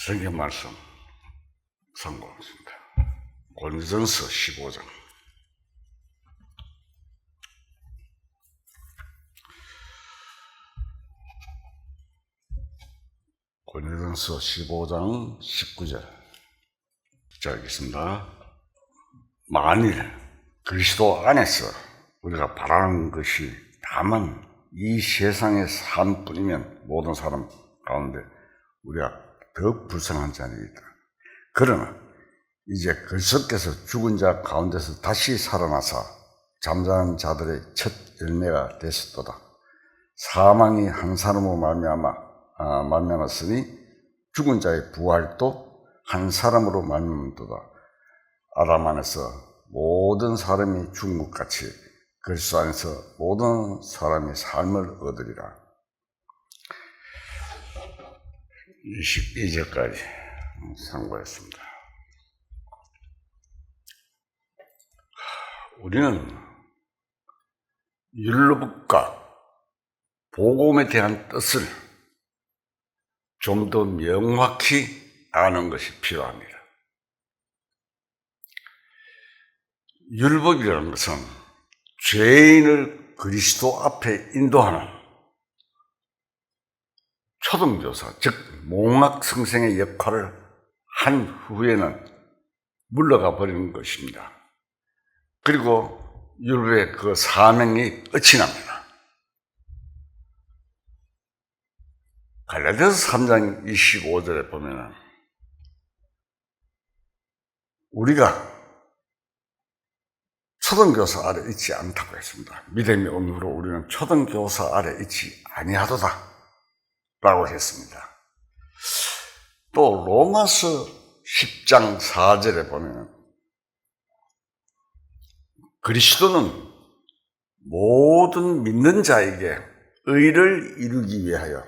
성경 말씀 선고하겠습니다. 고린도전서 15장. 고린도전서 15장 19절. 시작하겠습니다. 만일 그리스도 안에서 우리가 바라는 것이 다만 이 세상의 삶뿐이면 모든 사람 가운데 우리가 더 불쌍한 자니이다. 그러나 이제 그리스도께서 죽은 자 가운데서 다시 살아나사 잠자는 자들의 첫 열매가 되셨도다. 사망이 한 사람으로 말미암았으니 죽은 자의 부활도 한 사람으로 말미암도다. 아담 안에서 모든 사람이 죽은 것 같이 그리스도 안에서 모든 사람이 삶을 얻으리라. 22절까지 상고했습니다. 우리는 율법과 복음에 대한 뜻을 좀 더 명확히 아는 것이 필요합니다. 율법이라는 것은 죄인을 그리스도 앞에 인도하는 초등교사, 즉 몽학성생의 역할을 한 후에는 물러가 버리는 것입니다. 그리고 율법의 그 사명이 끝이 납니다. 갈라디아서 3장 25절에 보면은 우리가 초등교사 아래 있지 않다고 했습니다. 믿음의 언어로 우리는 초등교사 아래 있지 아니하도다 라고 했습니다. 또 로마서 10장 4절에 보면 그리스도는 모든 믿는 자에게 의를 이루기 위하여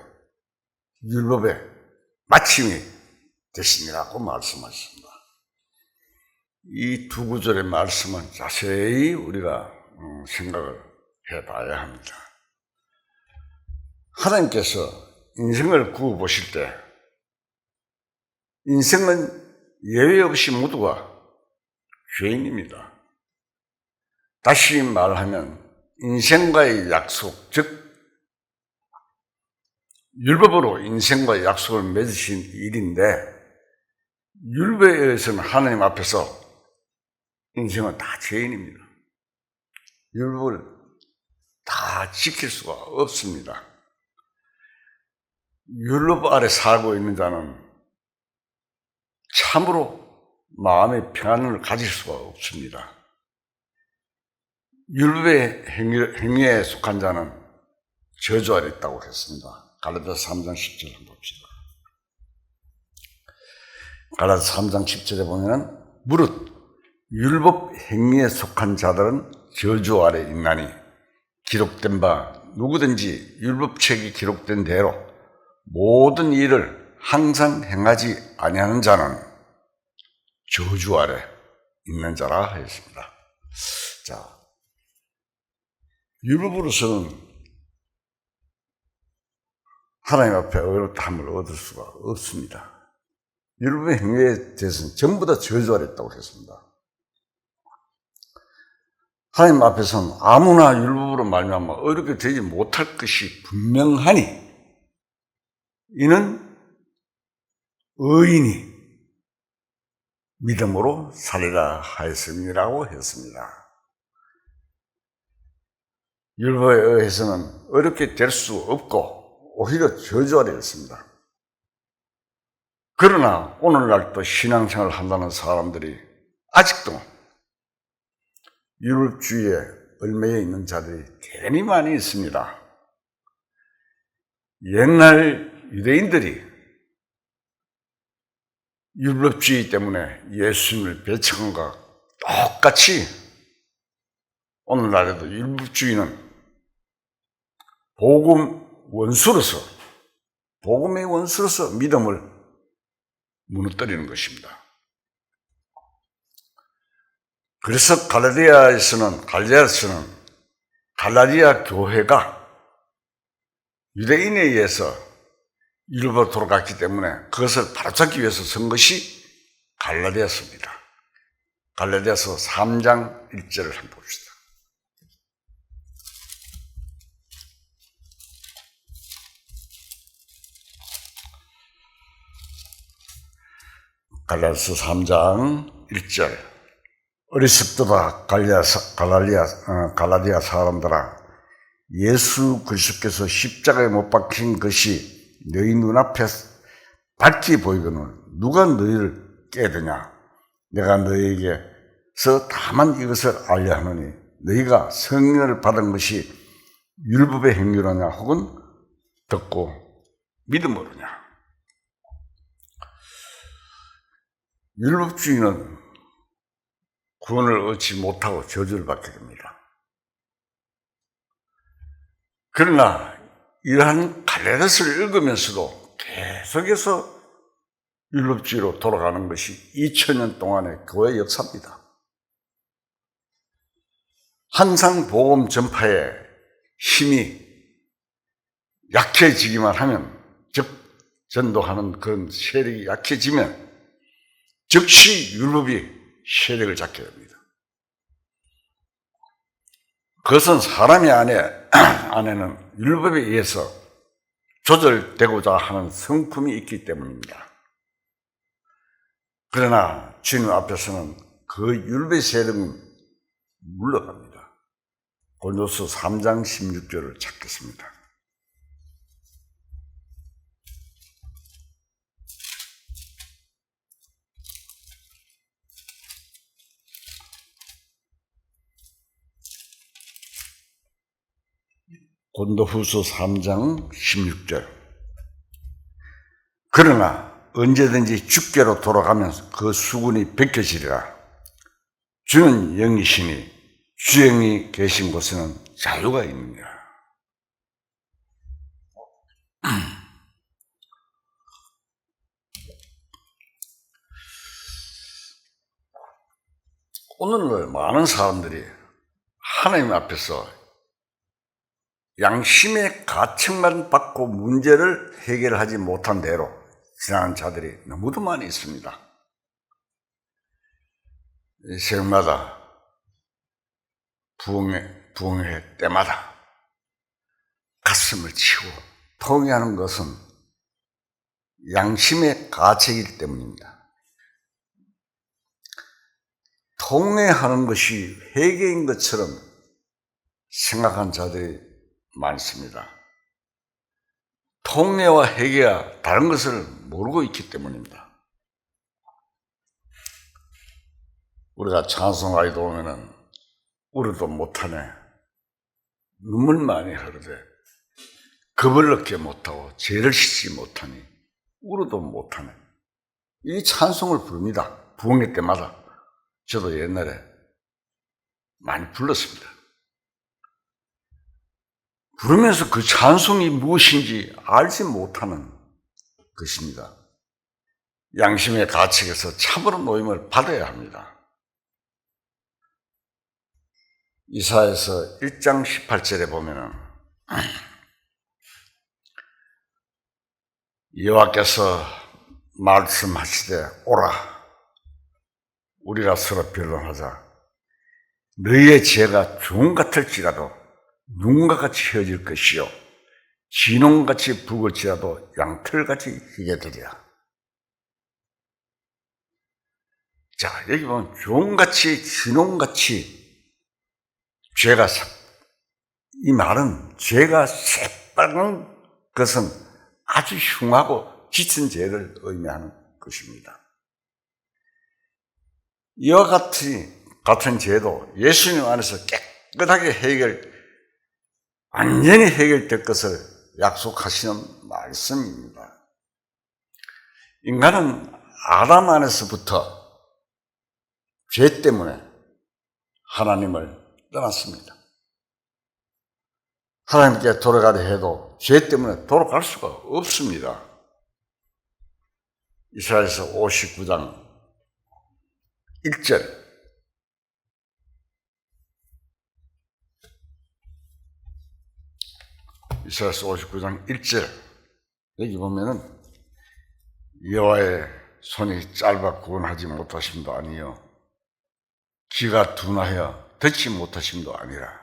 율법의 마침이 되시니라고 말씀하십니다. 이 두 구절의 말씀은 자세히 우리가 생각을 해봐야 합니다. 하나님께서 인생을 구워보실 때 인생은 예외 없이 모두가 죄인입니다. 다시 말하면 인생과의 약속, 즉 율법으로 인생과의 약속을 맺으신 일인데 율법에 의해서는 하나님 앞에서 인생은 다 죄인입니다. 율법을 다 지킬 수가 없습니다. 율법 아래 살고 있는 자는 참으로 마음의 평안을 가질 수가 없습니다. 율법의 행위에 속한 자는 저주 아래 있다고 했습니다. 갈라디아서 3장 10절 한번 봅시다. 갈라디아서 3장 10절에 보면 무릇 율법 행위에 속한 자들은 저주 아래 있나니 기록된 바 누구든지 율법책이 기록된 대로 모든 일을 항상 행하지 아니하는 자는 저주 아래 있는 자라 하였습니다. 자, 율법으로서는 하나님 앞에 의롭다함을 얻을 수가 없습니다. 율법의 행위에 대해서는 전부 다 저주 아래 있다고 했습니다. 하나님 앞에서는 아무나 율법으로 말미암아 어렵게 되지 못할 것이 분명하니 이는 의인이 믿음으로 살리라 하였음이라고 했습니다. 율법에 의해서는 어렵게 될 수 없고 오히려 저주 아래 있습니다. 그러나 오늘날도 신앙생활을 한다는 사람들이 아직도 율법주의에 얽매여 있는 자들이 대단히 많이 있습니다. 옛날 유대인들이 율법주의 때문에 예수님을 배척한 것과 똑같이 오늘날에도 율법주의는 복음의 원수로서 믿음을 무너뜨리는 것입니다. 그래서 갈라디아에서는 갈라디아 교회가 유대인에 의해서 율법으로 돌아갔기 때문에 그것을 바로잡기 위해서 쓴 것이 갈라디아서입니다. 갈라디아서 3장 1절을 한번 봅시다. 갈라디아서 3장 1절. 어리석도다 갈라디아 사람들아, 예수 그리스도께서 십자가에 못 박힌 것이 너희 눈앞에 밝히 보이거늘 누가 너희를 깨드냐? 내가 너희에게서 다만 이것을 알려 하노니 너희가 성령을 받은 것이 율법의 행위로냐 혹은 듣고 믿음으로냐? 율법주의는 구원을 얻지 못하고 저주를 받게 됩니다. 그러나 이러한 갈라디아서를 읽으면서도 계속해서 율법주의로 돌아가는 것이 2000년 동안의 교회 역사입니다. 항상 복음 전파의 힘이 약해지기만 하면, 즉 전도하는 그런 세력이 약해지면 즉시 율법이 세력을 잡게 됩니다. 그것은 사람의 안에는 율법에 의해서 조절되고자 하는 성품이 있기 때문입니다. 그러나 주님 앞에서는 그 율법의 세력은 물러갑니다. 고린도서 3장 16절을 찾겠습니다. 고린도후서 3장 16절. 그러나 언제든지 주께로 돌아가면 그 수군이 벗겨지리라. 주는 영이시니 주영이 계신 곳에는 자유가 있느니라. 오늘날 많은 사람들이 하나님 앞에서 양심의 가책만 받고 문제를 해결하지 못한 대로 지나간 자들이 너무도 많이 있습니다. 새해마다 부흥회 때마다 가슴을 치고 통회하는 것은 양심의 가책이기 때문입니다. 통회하는 것이 회개인 것처럼 생각한 자들이 많습니다. 통회와 회개가 다른 것을 모르고 있기 때문입니다. 우리가 찬송가에도 오면은 울어도 못하네, 눈물 많이 흐르되 겁을 얻게 못하고 죄를 씻지 못하니 울어도 못하네, 이 찬송을 부릅니다. 부흥회 때마다. 저도 옛날에 많이 불렀습니다. 부르면서 그 찬송이 무엇인지 알지 못하는 것입니다. 양심의 가책에서 참으로 노임을 받아야 합니다. 이사야서 1장 18절에 보면은 여호와께서 말씀하시되 오라, 우리가 서로 변론하자. 너희의 죄가 종 같을지라도 눈과 같이 헤어질 것이요 진홍같이 붉을지라도 양털같이 희게 되리라. 자, 여기 보면 종같이 진홍같이 죄가, 이 말은 죄가 새빨간 것은 아주 흉하고 짙은 죄를 의미하는 것입니다. 이와 같은 죄도 예수님 안에서 깨끗하게 완전히 해결될 것을 약속하시는 말씀입니다. 인간은 아담 안에서부터 죄 때문에 하나님을 떠났습니다. 하나님께 돌아가려 해도 죄 때문에 돌아갈 수가 없습니다. 이사야서 59장 1절. 이사야서 59장 1절 여기 보면은 여호와의 손이 짧아 구원하지 못하심도 아니요 귀가 둔하여 듣지 못하심도 아니라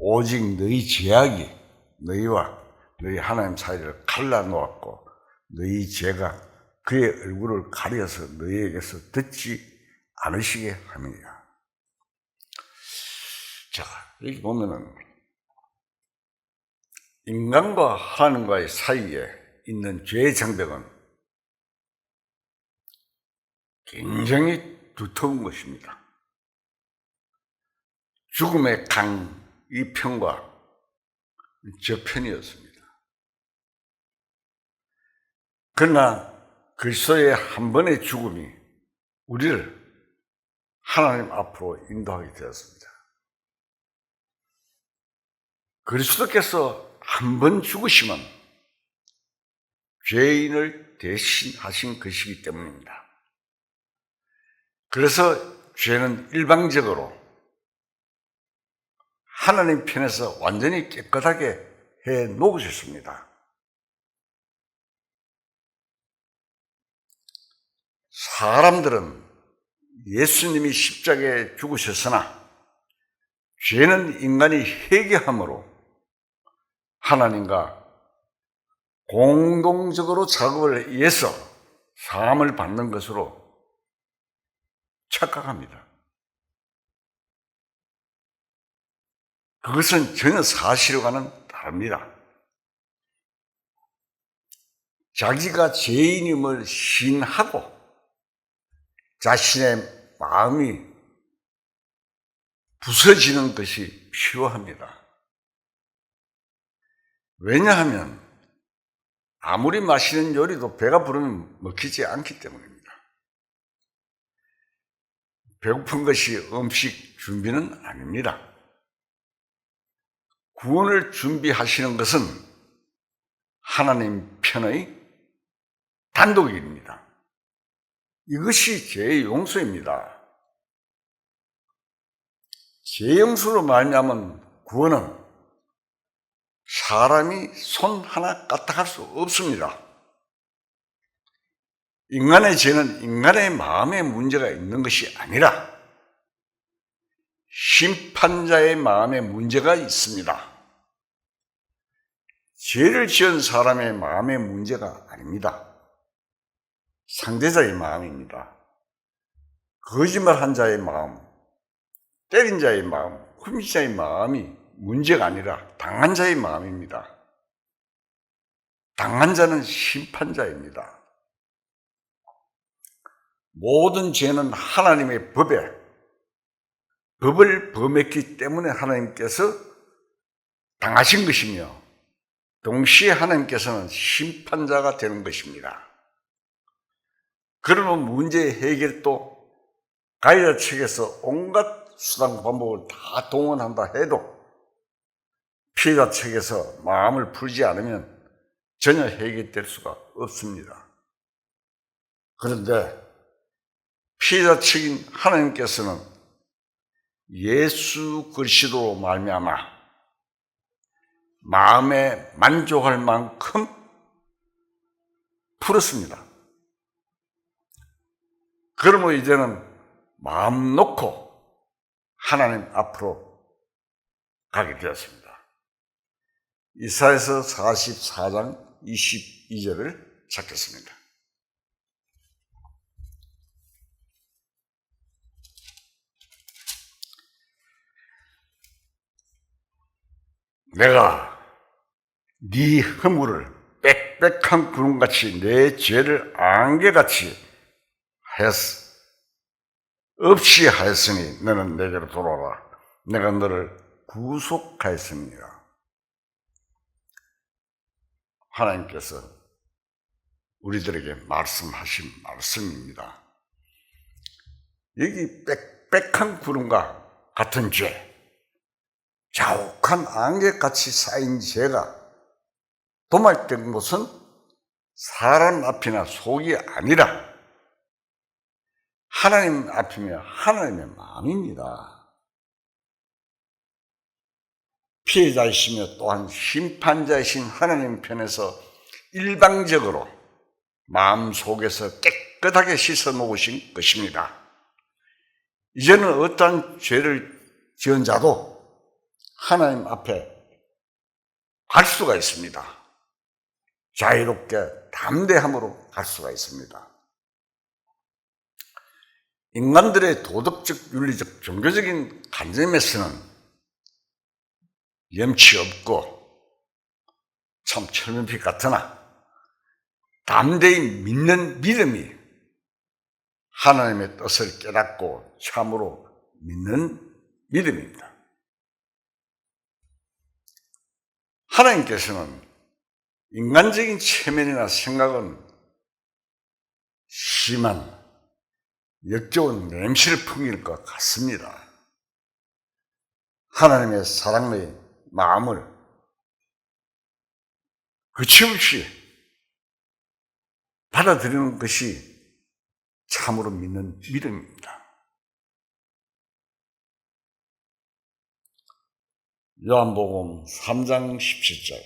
오직 너희 죄악이 너희와 너희 하나님 사이를 갈라놓았고 너희 죄가 그의 얼굴을 가려서 너희에게서 듣지 않으시게 함이니라. 자, 여기 보면은 인간과 하나님과의 사이에 있는 죄의 장벽은 굉장히 두터운 것입니다. 죽음의 강 이 편과 저편이었습니다. 그러나 그리스도의 한 번의 죽음이 우리를 하나님 앞으로 인도하게 되었습니다. 그리스도께서 한 번 죽으시면 죄인을 대신하신 것이기 때문입니다. 그래서 죄는 일방적으로 하나님 편에서 완전히 깨끗하게 해 놓으셨습니다. 사람들은 예수님이 십자가에 죽으셨으나 죄는 인간이 회개함으로 하나님과 공동적으로 작업을 위해서 사함을 받는 것으로 착각합니다. 그것은 전혀 사실과는 다릅니다. 자기가 죄인임을 시인하고 자신의 마음이 부서지는 것이 필요합니다. 왜냐하면 아무리 맛있는 요리도 배가 부르면 먹히지 않기 때문입니다. 배고픈 것이 음식 준비는 아닙니다. 구원을 준비하시는 것은 하나님 편의 단독 일입니다. 이것이 죄의 용서입니다. 죄 용서로 말미암은 구원은 사람이 손 하나 까딱할 수 없습니다. 인간의 죄는 인간의 마음에 문제가 있는 것이 아니라 심판자의 마음에 문제가 있습니다. 죄를 지은 사람의 마음의 문제가 아닙니다. 상대자의 마음입니다. 거짓말한 자의 마음, 때린 자의 마음, 훔친 자의 마음이 문제가 아니라 당한 자의 마음입니다. 당한 자는 심판자입니다. 모든 죄는 하나님의 법을 범했기 때문에 하나님께서 당하신 것이며 동시에 하나님께서는 심판자가 되는 것입니다. 그러면 문제의 해결도 가해자 측에서 온갖 수단 방법을 다 동원한다 해도 피해자 측에서 마음을 풀지 않으면 전혀 해결될 수가 없습니다. 그런데 피해자 측인 하나님께서는 예수 그리스도로 말미암아 마음에 만족할 만큼 풀었습니다. 그러므로 이제는 마음 놓고 하나님 앞으로 가게 되었습니다. 이사야서 44장 22절을 찾겠습니다. 내가 네 허물을 빽빽한 구름같이 내 죄를 안개같이 없이 하였으니 너는 내게로 돌아오라. 내가 너를 구속하였습니다. 하나님께서 우리들에게 말씀하신 말씀입니다. 여기 빽빽한 구름과 같은 죄, 자욱한 안개같이 쌓인 죄가 도말된 것은 사람 앞이나 속이 아니라 하나님 앞이며 하나님의 마음입니다. 피해자이시며 또한 심판자이신 하나님 편에서 일방적으로 마음속에서 깨끗하게 씻어 놓으신 것입니다. 이제는 어떠한 죄를 지은 자도 하나님 앞에 갈 수가 있습니다. 자유롭게 담대함으로 갈 수가 있습니다. 인간들의 도덕적, 윤리적, 종교적인 관점에서는 염치 없고 참 철면피 같으나 담대히 믿는 믿음이 하나님의 뜻을 깨닫고 참으로 믿는 믿음입니다. 하나님께서는 인간적인 체면이나 생각은 심한 역겨운 냄새를 풍길 것 같습니다. 하나님의 사랑의 마음을 거침없이 받아들이는 것이 참으로 믿는 믿음입니다. 요한복음 3장 17절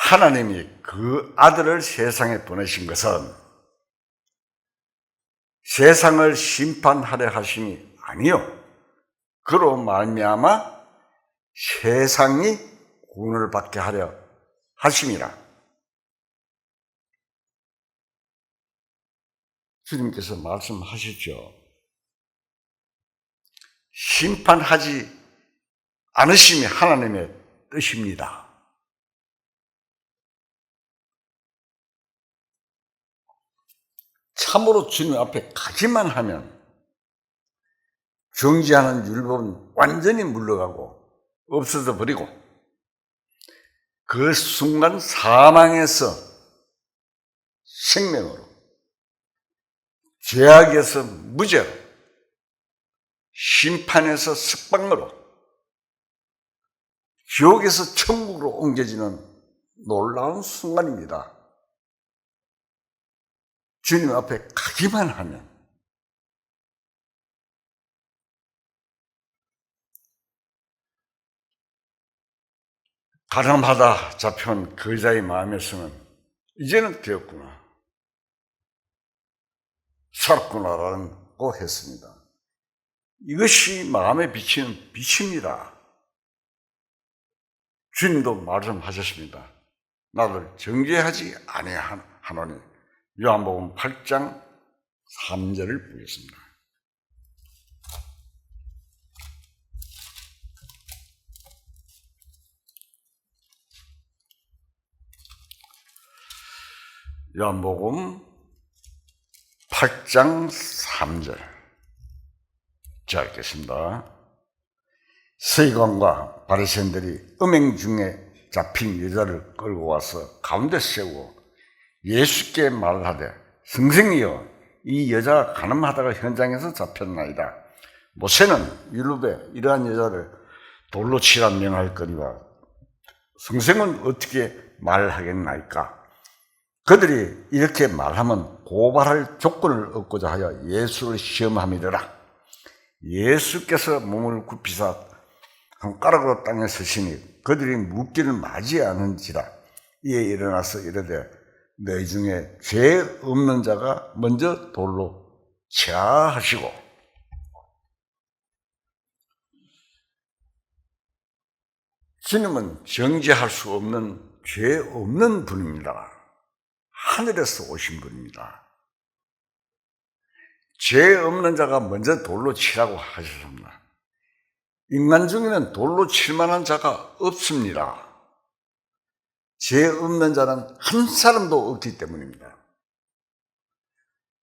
하나님이 그 아들을 세상에 보내신 것은 세상을 심판하려 하심이 아니요 그로 말미암아 세상이 구원을 받게 하려 하심이라. 주님께서 말씀하시죠. 심판하지 않으심이 하나님의 뜻입니다. 참으로 주님 앞에 가기만 하면 정죄하는 율법은 완전히 물러가고 없어져 버리고 그 순간 사망에서 생명으로, 죄악에서 무죄로, 심판에서 석방으로, 지옥에서 천국으로 옮겨지는 놀라운 순간입니다. 주님 앞에 가기만 하면 가늠하다 잡혀온 그자의 마음에서는 이제는 되었구나, 살았구나라고 했습니다. 이것이 마음에 비치는 빛입니다. 주님도 말씀하셨습니다. 나를 정죄하지 아니하노니. 요한복음 8장 3절을 보겠습니다. 요한복음 8장 3절 자 읽겠습니다. 서기관과 바리새인들이 음행 중에 잡힌 여자를 끌고 와서 가운데 세우고 예수께 말하되 선생이여 이 여자가 간음하다가 현장에서 잡혔나이다. 모세는 율법에 이러한 여자를 돌로 치라 명할거니와 선생은 어떻게 말하겠나이까? 그들이 이렇게 말하면 고발할 조건을 얻고자 하여 예수를 시험함이더라. 예수께서 몸을 굽히사 손가락으로 땅에 서시니 그들이 묻기를 맞이하는지라. 이에 일어나서 이르되 너희 중에 죄 없는 자가 먼저 돌로 치라 하시고. 주님은 정죄할 수 없는 죄 없는 분입니다. 하늘에서 오신 분입니다. 죄 없는 자가 먼저 돌로 치라고 하셨습니다. 인간 중에는 돌로 칠 만한 자가 없습니다. 죄 없는 자는 한 사람도 없기 때문입니다.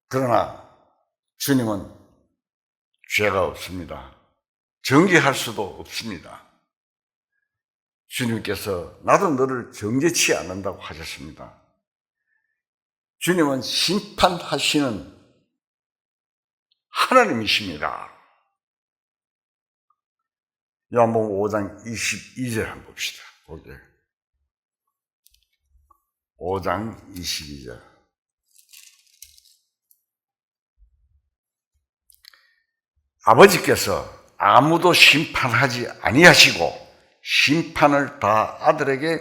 그러나 주님은 죄가 없습니다. 정죄할 수도 없습니다. 주님께서 나도 너를 정죄치 않는다고 하셨습니다. 주님은 심판하시는 하나님이십니다. 요한복음 5장 22절 한번 봅시다. 보게. 5장 22절. 아버지께서 아무도 심판하지 아니하시고 심판을 다 아들에게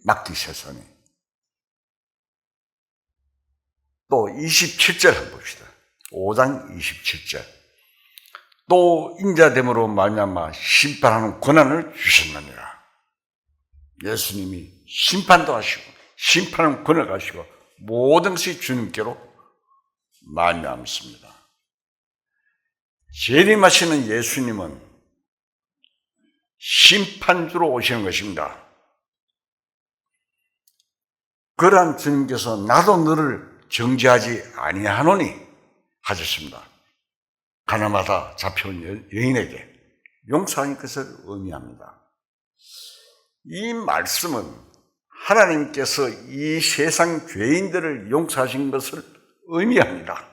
맡기셨으니. 또 27절 한번 봅시다. 5장 27절. 또 인자됨으로 말미암아 심판하는 권한을 주셨느니라. 예수님이 심판도 하시고 심판하는 권한을 가시고 모든 것이 주님께로 말미암습니다. 재림하시는 예수님은 심판주로 오시는 것입니다. 그러한 주님께서 나도 너를 정죄하지 아니하노니 하셨습니다. 가나마다 잡혀온 여인에게 용서하는 것을 의미합니다. 이 말씀은 하나님께서 이 세상 죄인들을 용서하신 것을 의미합니다.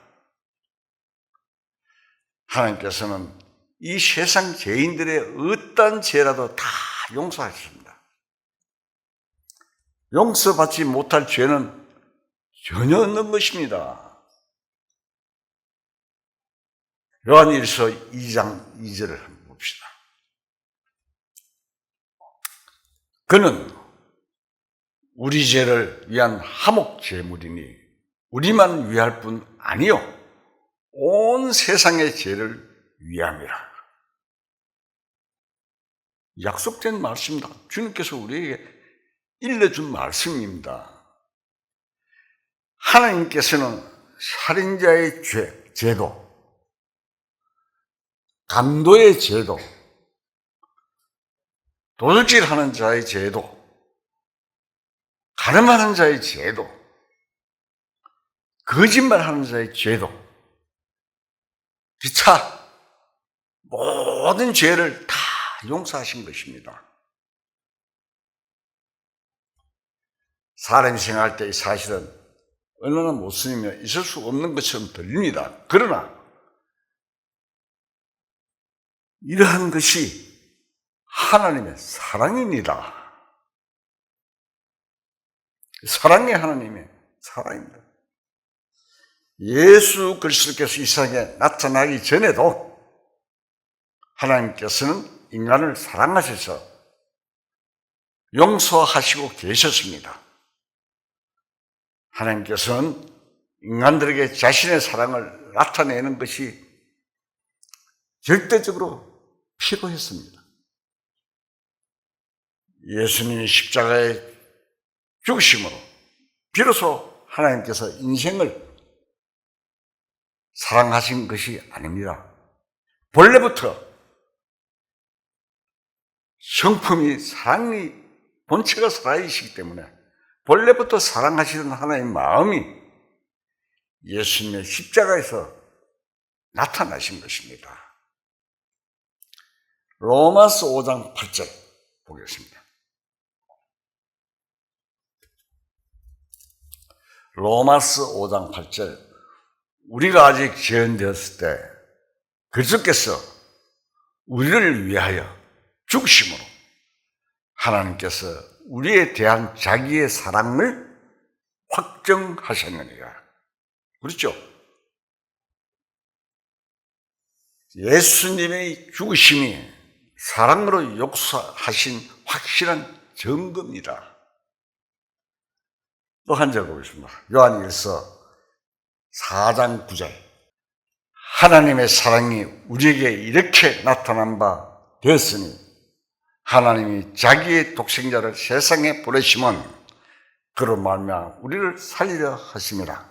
하나님께서는 이 세상 죄인들의 어떤 죄라도 다 용서하십니다. 용서받지 못할 죄는 전혀 없는 것입니다. 요한일서 2장 2절을 한번 봅시다. 그는 우리 죄를 위한 화목 제물이니 우리만 위할 뿐 아니요 온 세상의 죄를 위함이라. 약속된 말씀입니다. 주님께서 우리에게 일러준 말씀입니다. 하나님께서는 살인자의 죄도, 강도의 죄도, 도둑질하는 자의 죄도, 가늠하는 자의 죄도, 거짓말하는 자의 죄도, 기차 모든 죄를 다 용서하신 것입니다. 사람이 생각할 때 사실은 얼마나 못쓰면 있을 수 없는 것처럼 들립니다. 그러나 이러한 것이 하나님의 사랑입니다. 사랑의 하나님의 사랑입니다. 예수 그리스도께서 이 세상에 나타나기 전에도 하나님께서는 인간을 사랑하셔서 용서하시고 계셨습니다. 하나님께서는 인간들에게 자신의 사랑을 나타내는 것이 절대적으로 필요했습니다. 예수님이 십자가에 죽으심으로 비로소 하나님께서 인생을 사랑하신 것이 아닙니다. 본래부터 성품이 사랑이 본체가 사랑이시기 때문에 본래부터 사랑하시던 하나님의 마음이 예수님의 십자가에서 나타나신 것입니다. 로마서 5장 8절 보겠습니다. 로마서 5장 8절. 우리가 아직 죄인되었을 때 그리스도께서 우리를 위하여 죽으심으로 하나님께서 우리에 대한 자기의 사랑을 확정하셨느니라. 그렇죠? 예수님의 죽으심이 사랑으로 역사하신 확실한 증거입니다. 또 한 절 보겠습니다. 요한일서 4장 9절. 하나님의 사랑이 우리에게 이렇게 나타난 바 되었으니 하나님이 자기의 독생자를 세상에 보내심은 그로 말미암아 우리를 살리려 하심이라.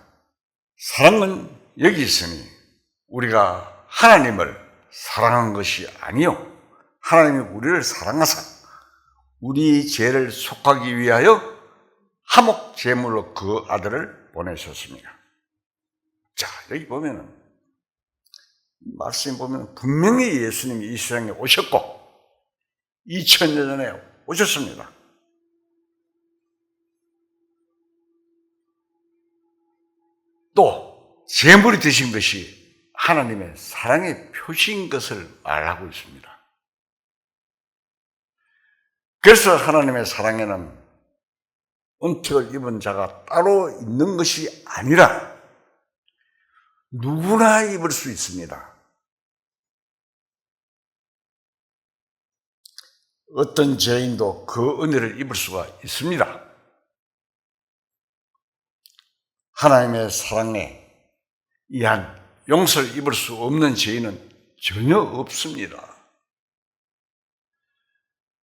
사랑은 여기 있으니 우리가 하나님을 사랑한 것이 아니요 하나님이 우리를 사랑하사 우리 죄를 속하기 위하여 화목 제물로 그 아들을 보내셨습니다. 자, 여기 보면은 말씀에 보면 분명히 예수님이 이 세상에 오셨고 2000년 전에 오셨습니다. 또 제물이 되신 것이 하나님의 사랑의 표시인 것을 말하고 있습니다. 그래서 하나님의 사랑에는 은택을 입은 자가 따로 있는 것이 아니라 누구나 입을 수 있습니다. 어떤 죄인도 그 은혜를 입을 수가 있습니다. 하나님의 사랑에 의한 용서를 입을 수 없는 죄인은 전혀 없습니다.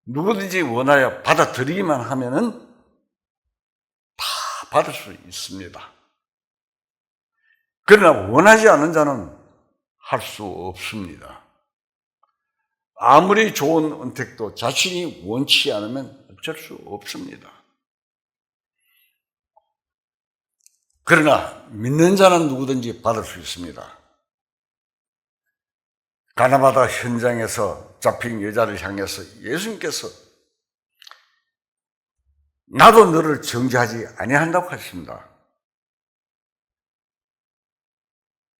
누구든지 원하여 받아들이기만 하면은 다 받을 수 있습니다. 그러나 원하지 않는 자는 할 수 없습니다. 아무리 좋은 은택도 자신이 원치 않으면 어쩔 수 없습니다. 그러나 믿는 자는 누구든지 받을 수 있습니다. 가나바다 현장에서 잡힌 여자를 향해서 예수님께서 나도 너를 정죄하지 아니한다고 하십니다.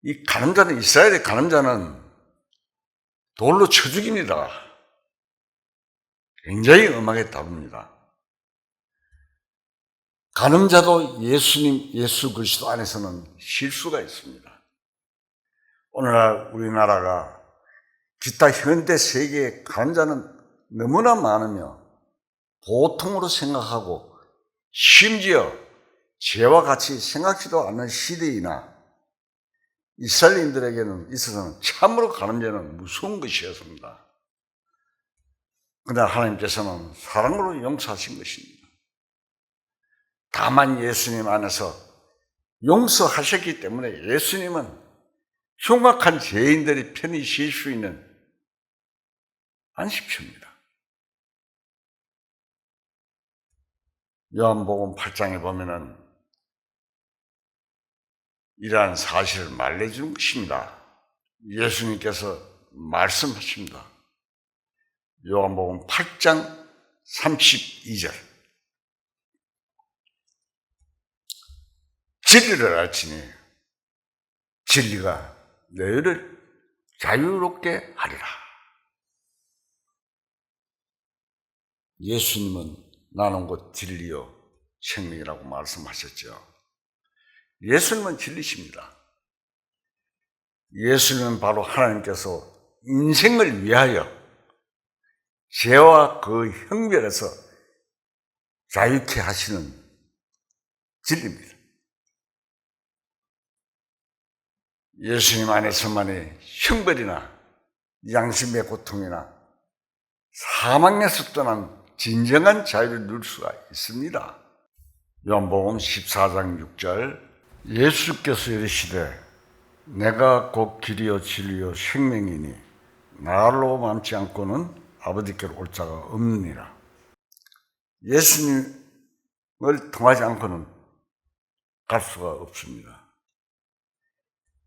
이 간음자는, 이스라엘의 간음자는 돌로 쳐 죽입니다. 굉장히 엄하게 다룹니다. 간음자도 예수 그리스도 안에서는 실수가 있습니다. 오늘날 우리나라가 기타 현대 세계의 간음자는 너무나 많으며 보통으로 생각하고 심지어 죄와 같이 생각지도 않는 시대이나 이스라엘인들에게는 있어서는 참으로 간음죄는 무서운 것이었습니다. 그러나 하나님께서는 사랑으로 용서하신 것입니다. 다만 예수님 안에서 용서하셨기 때문에 예수님은 흉악한 죄인들이 편히 쉴 수 있는 안식처입니다. 요한복음 8장에 보면은 이러한 사실을 말해주는 것입니다. 예수님께서 말씀하십니다. 요한복음 8장 32절. 진리를 알지니 진리가 너희를 자유롭게 하리라. 예수님은 나는 곧 진리요 생명이라고 말씀하셨죠. 예수님은 진리십니다. 예수님은 바로 하나님께서 인생을 위하여 죄와 그 형벌에서 자유케 하시는 진리입니다. 예수님 안에서만의 형벌이나 양심의 고통이나 사망에서 떠난 진정한 자유를 누릴 수가 있습니다. 요한복음 14장 6절. 예수께서 이르시되 내가 곧 길이요 진리요 생명이니 나로 맘지 않고는 아버지께로 올 자가 없느니라. 예수님을 통하지 않고는 갈 수가 없습니다.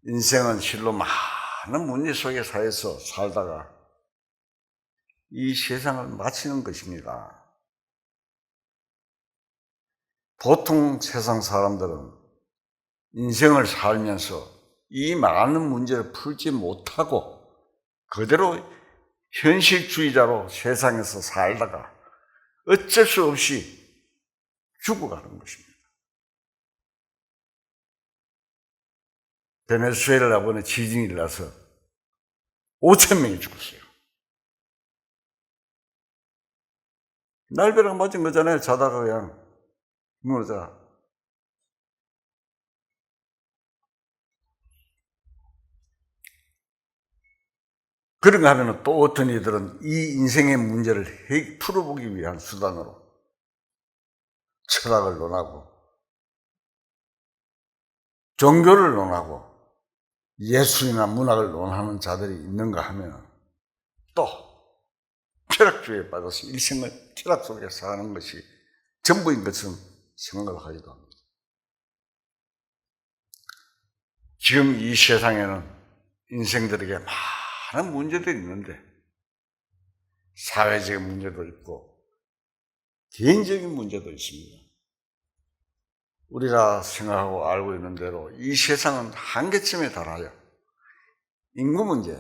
인생은 실로 많은 문제 속에 사해서 살다가 이 세상을 마치는 것입니다. 보통 세상 사람들은 인생을 살면서 이 많은 문제를 풀지 못하고 그대로 현실주의자로 세상에서 살다가 어쩔 수 없이 죽어가는 것입니다. 베네수엘라 번에 지진이 일어나서 5,000명이 죽었어요. 날벼락 맞은 거잖아요. 자다가 그냥 무너져. 그런가 하면 또 어떤 이들은 이 인생의 문제를 풀어보기 위한 수단으로 철학을 논하고 종교를 논하고 예술이나 문학을 논하는 자들이 있는가 하면 또 철학주의에 빠져서 일생을 철학 속에서 사는 것이 전부인 것처럼 생각을 하기도 합니다. 지금 이 세상에는 인생들에게 많은 문제들이 있는데 사회적인 문제도 있고 개인적인 문제도 있습니다. 우리가 생각하고 알고 있는 대로 이 세상은 한계점에 달하여 인구 문제,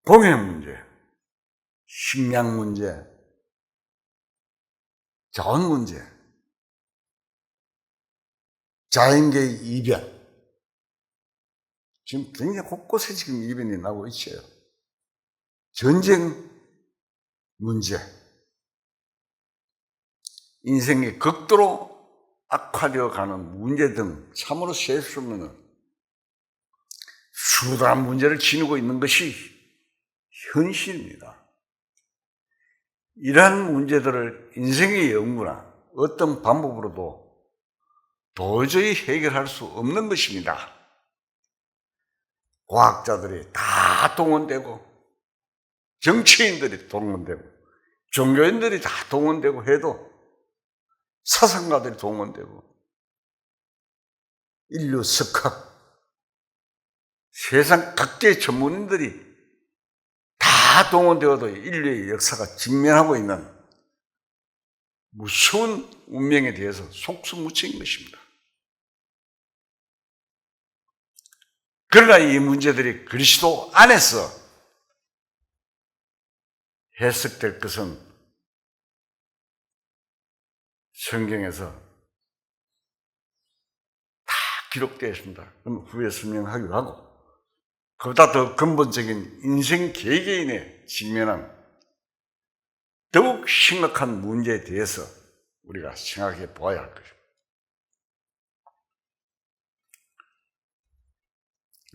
공해 문제, 식량 문제, 자원 문제, 자연계의 이변, 지금 굉장히 곳곳에 지금 이변이 나고 있어요. 전쟁 문제, 인생이 극도로 악화되어 가는 문제 등 참으로 셀 수 없는 수다한 문제를 지니고 있는 것이 현실입니다. 이러한 문제들을 인생의 연구나 어떤 방법으로도 도저히 해결할 수 없는 것입니다. 과학자들이 다 동원되고 정치인들이 동원되고 종교인들이 다 동원되고 해도 사상가들이 동원되고 인류 석학 세상 각계의 전문인들이 다 동원되어도 인류의 역사가 직면하고 있는 무서운 운명에 대해서 속수무책인 것입니다. 그러나 이 문제들이 그리스도 안에서 해석될 것은 성경에서 다 기록되어 있습니다. 그럼 후에 설명하기로 하고, 그보다 더 근본적인 인생 개개인의 직면한 더욱 심각한 문제에 대해서 우리가 생각해 보아야 할 것입니다.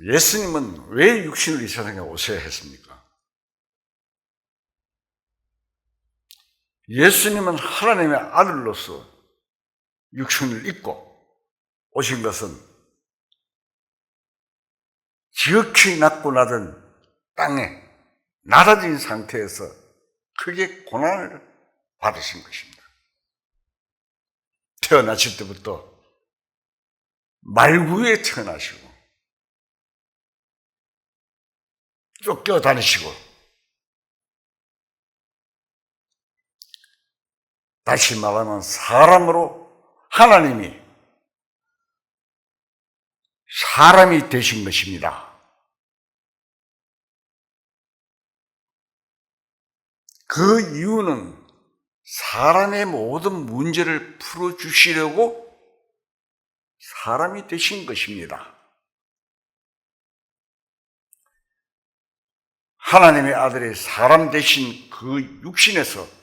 예수님은 왜 육신을 이 세상에 오셔야 했습니까? 예수님은 하나님의 아들로서 육신을 입고 오신 것은 지극히 낮고 낮은 땅에 낮아진 상태에서 크게 고난을 받으신 것입니다. 태어나실 때부터 말구에 태어나시고 쫓겨다니시고 다시 말하면 사람으로 하나님이 사람이 되신 것입니다. 그 이유는 사람의 모든 문제를 풀어주시려고 사람이 되신 것입니다. 하나님의 아들이 사람 되신 그 육신에서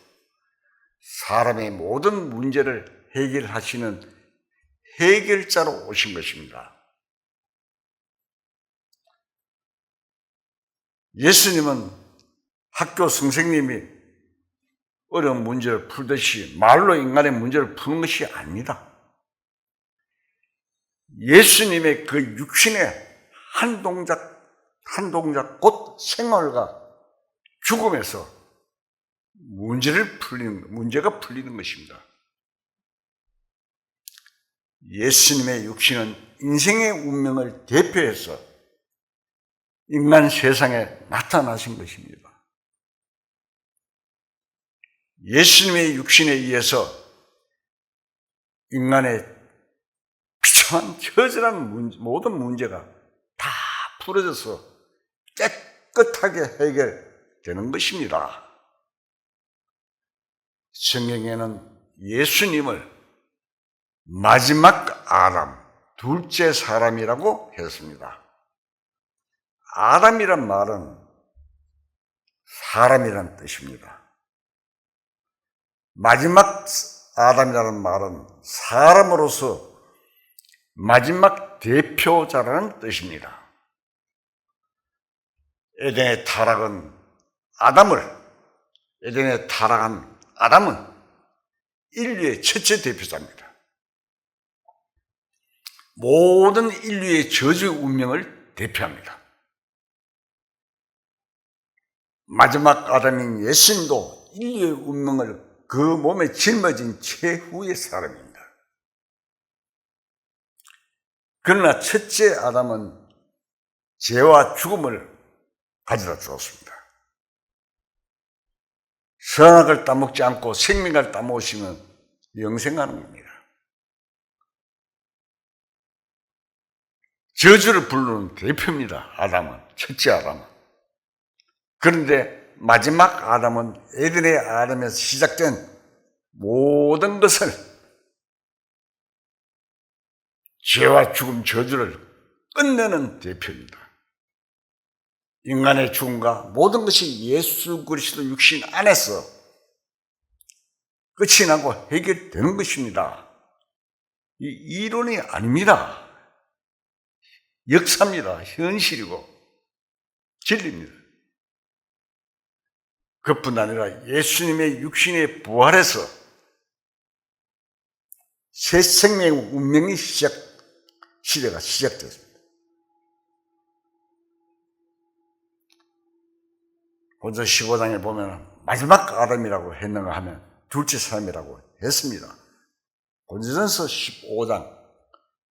사람의 모든 문제를 해결하시는 해결자로 오신 것입니다. 예수님은 학교 선생님이 어려운 문제를 풀듯이 말로 인간의 문제를 푸는 것이 아닙니다. 예수님의 그 육신의 한 동작 곧 생활과 죽음에서 문제가 풀리는 것입니다. 예수님의 육신은 인생의 운명을 대표해서 인간 세상에 나타나신 것입니다. 예수님의 육신에 의해서 인간의 비참한 처절한 모든 문제가 다 풀어져서 깨끗하게 해결되는 것입니다. 성경에는 예수님을 마지막 아담, 둘째 사람이라고 했습니다. 아담이란 말은 사람이란 뜻입니다. 마지막 아담이라는 말은 사람으로서 마지막 대표자라는 뜻입니다. 에덴의 타락한 아담은 인류의 첫째 대표자입니다. 모든 인류의 저주 운명을 대표합니다. 마지막 아담인 예수님도 인류의 운명을 그 몸에 짊어진 최후의 사람입니다. 그러나 첫째 아담은 죄와 죽음을 가져다 주었습니다. 선악을 따먹지 않고 생명을 따먹으시면 영생하는 겁니다. 저주를 부르는 대표입니다. 아담은, 첫째 아담은. 그런데 마지막 아담은 에덴의 아담에서 시작된 모든 것을 죄와 죽음, 저주를 끝내는 대표입니다. 인간의 죽음과 모든 것이 예수 그리스도 육신 안에서 끝이 나고 해결되는 것입니다. 이 이론이 아닙니다. 역사입니다. 현실이고 진리입니다. 그뿐 아니라 예수님의 육신의 부활에서 새 생명의 운명이 시대가 시작됐습니다. 본서 15장에 보면 마지막 아담이라고 했는가 하면 둘째 사람이라고 했습니다. 본서전서 15장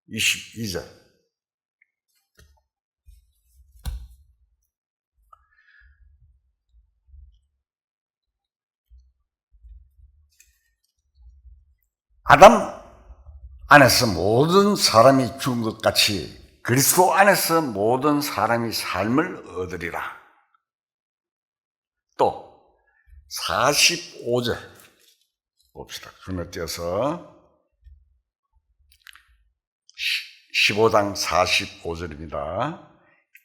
22절. 아담 안에서 모든 사람이 죽은 것 같이 그리스도 안에서 모든 사람이 삶을 얻으리라. 또 45절 봅시다. 건너뛰어서 15장 45절입니다.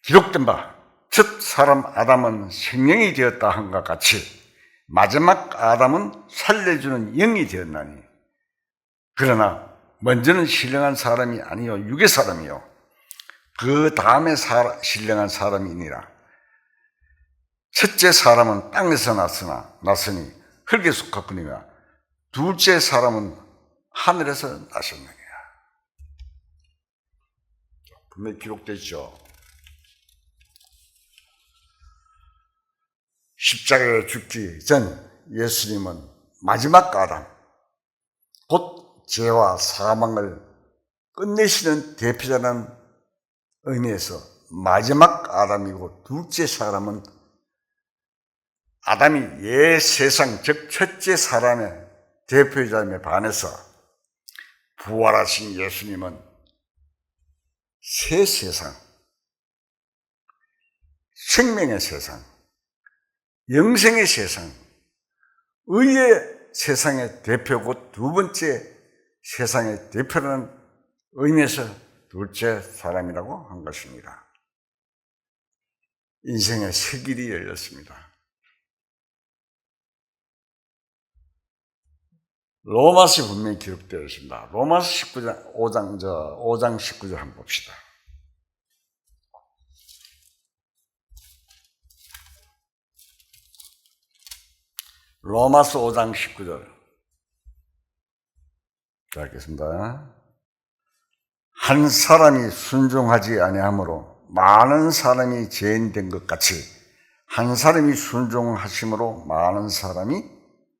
기록된 바 첫 사람 아담은 생명이 되었다 한것 같이 마지막 아담은 살려주는 영이 되었나니 그러나 먼저는 신령한 사람이 아니요 육의 사람이요 그 다음에 신령한 사람이니라. 첫째 사람은 땅에서 났으니 흙에 속하거니와 둘째 사람은 하늘에서 나셨느니라. 분명히 기록되어 있죠. 십자가에 죽기 전 예수님은 마지막 아담, 곧 죄와 사망을 끝내시는 대표자라는 의미에서 마지막 아담이고 둘째 사람은 아담이 옛 세상 즉 첫째 사람의 대표자임에 반해서 부활하신 예수님은 새 세상, 생명의 세상, 영생의 세상, 의의 세상의 대표고 두 번째 세상의 대표라는 의미에서 둘째 사람이라고 한 것입니다. 인생의 새 길이 열렸습니다. 로마서 분명히 기록되어 있습니다. 로마서 5장 19절 한번 봅시다. 로마서 5장 19절. 자, 읽겠습니다. 한 사람이 순종하지 아니하므로 많은 사람이 죄인된 것 같이 한 사람이 순종하심으로 많은 사람이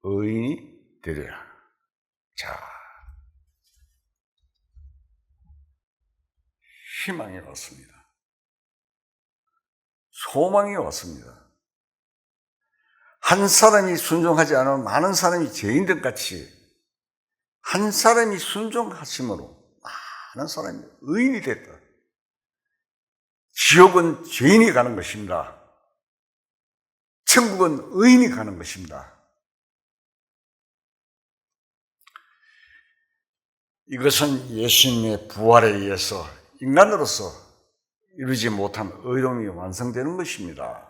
의인이 되리라. 자, 희망이 왔습니다. 소망이 왔습니다. 한 사람이 순종하지 않으면 많은 사람이 죄인된 같이 한 사람이 순종하심으로 많은 사람이 의인이 됐다. 지옥은 죄인이 가는 것입니다. 천국은 의인이 가는 것입니다. 이것은 예수님의 부활에 의해서 인간으로서 이루지 못한 의로움이 완성되는 것입니다.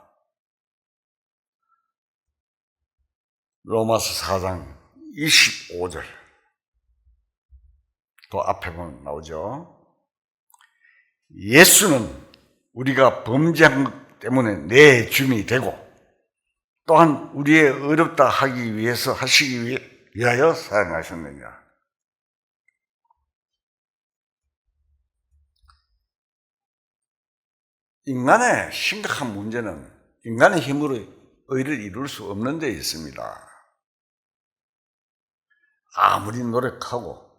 로마서 4장 25절 또 앞에 보면 나오죠. 예수는 우리가 범죄한 것 때문에 내 주인이 되고 또한 우리의 의롭다 하시기 위하여 사랑하셨느니라. 인간의 심각한 문제는 인간의 힘으로 의를 이룰 수 없는 데 있습니다. 아무리 노력하고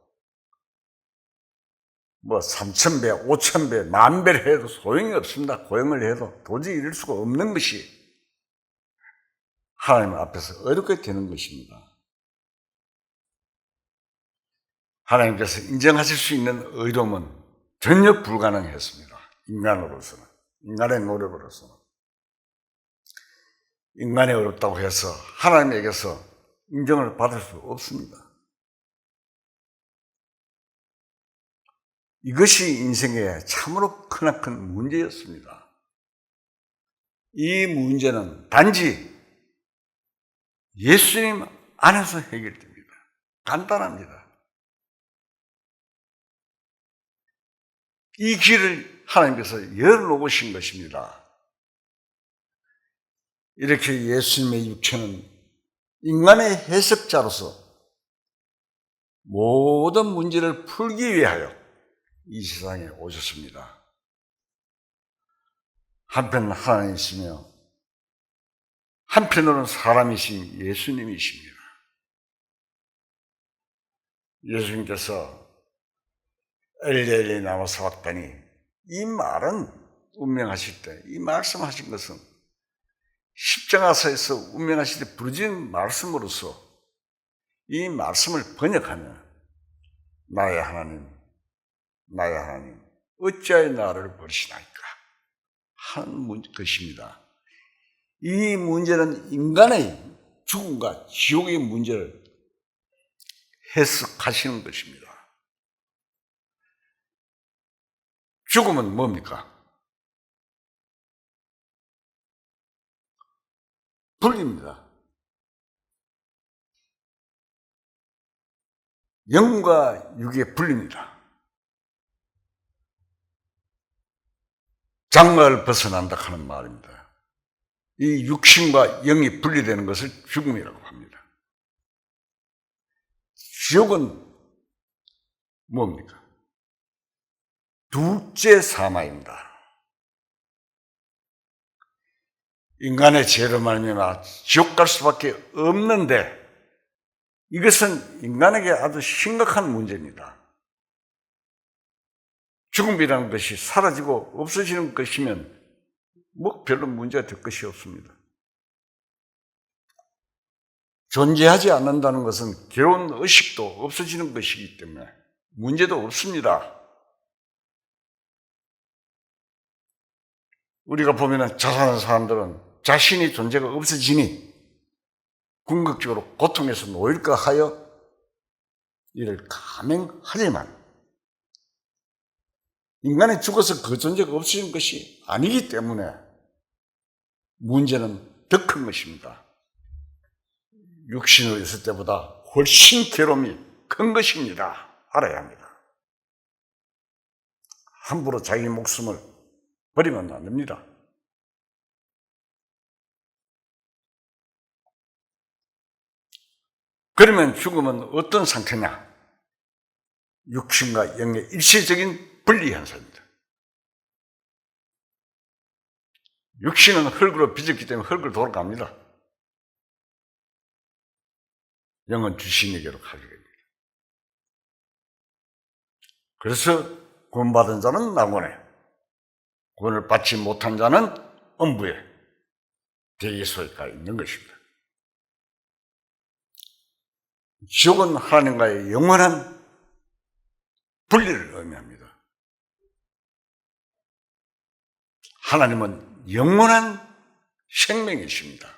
3,000배, 5,000배, 10,000배를 해도 소용이 없습니다. 고용을 해도 도저히 이룰 수가 없는 것이 하나님 앞에서 어렵게 되는 것입니다. 하나님께서 인정하실 수 있는 의로움은 전혀 불가능했습니다. 인간으로서는, 인간의 노력으로서는. 인간이 어렵다고 해서 하나님에게서 인정을 받을 수 없습니다. 이것이 인생의 참으로 크나큰 문제였습니다. 이 문제는 단지 예수님 안에서 해결됩니다. 간단합니다. 이 길을 하나님께서 열어놓으신 것입니다. 이렇게 예수님의 육체는 인간의 해석자로서 모든 문제를 풀기 위하여 이 세상에 오셨습니다. 한편 하나님이시며 한편으로는 사람이신 예수님이십니다. 예수님께서 엘리 나와서 왔더니 이 말은 운명하실 때 이 말씀하신 것은 십자가에서 운명하실 때 부르짖은 말씀으로서 이 말씀을 번역하면 나의 하나님 어찌하여 나를 버리시나이까 하는 것입니다. 이 문제는 인간의 죽음과 지옥의 문제를 해석하시는 것입니다. 죽음은 뭡니까? 분리입니다. 영과 육의 분리입니다. 장막을 벗어난다 하는 말입니다. 이 육신과 영이 분리되는 것을 죽음이라고 합니다. 지옥은 뭡니까? 둘째 사마입니다. 인간의 죄로 말미암아 지옥 갈 수밖에 없는데 이것은 인간에게 아주 심각한 문제입니다. 죽음이라는 것이 사라지고 없어지는 것이면 별로 문제가 될 것이 없습니다. 존재하지 않는다는 것은 괴로운 의식도 없어지는 것이기 때문에 문제도 없습니다. 우리가 보면 자살하는 사람들은 자신이 존재가 없어지니 궁극적으로 고통에서 놓일까 하여 이를 감행하지만 인간이 죽어서 그 존재가 없어지는 것이 아니기 때문에 문제는 더 큰 것입니다. 육신으로 있을 때보다 훨씬 괴로움이 큰 것입니다. 알아야 합니다. 함부로 자기 목숨을 버리면 안 됩니다. 그러면 죽음은 어떤 상태냐? 육신과 영의 일시적인 분리 현상입니다. 육신은 흙으로 빚었기 때문에 흙으로 돌아갑니다. 영은 주신에게로 가게 됩니다. 그래서 구원받은 자는 낙원에, 구원을 받지 못한 자는 음부에, 대기소에 가 있는 것입니다. 지옥은 하나님과의 영원한 분리를 의미합니다. 하나님은 영원한 생명이십니다.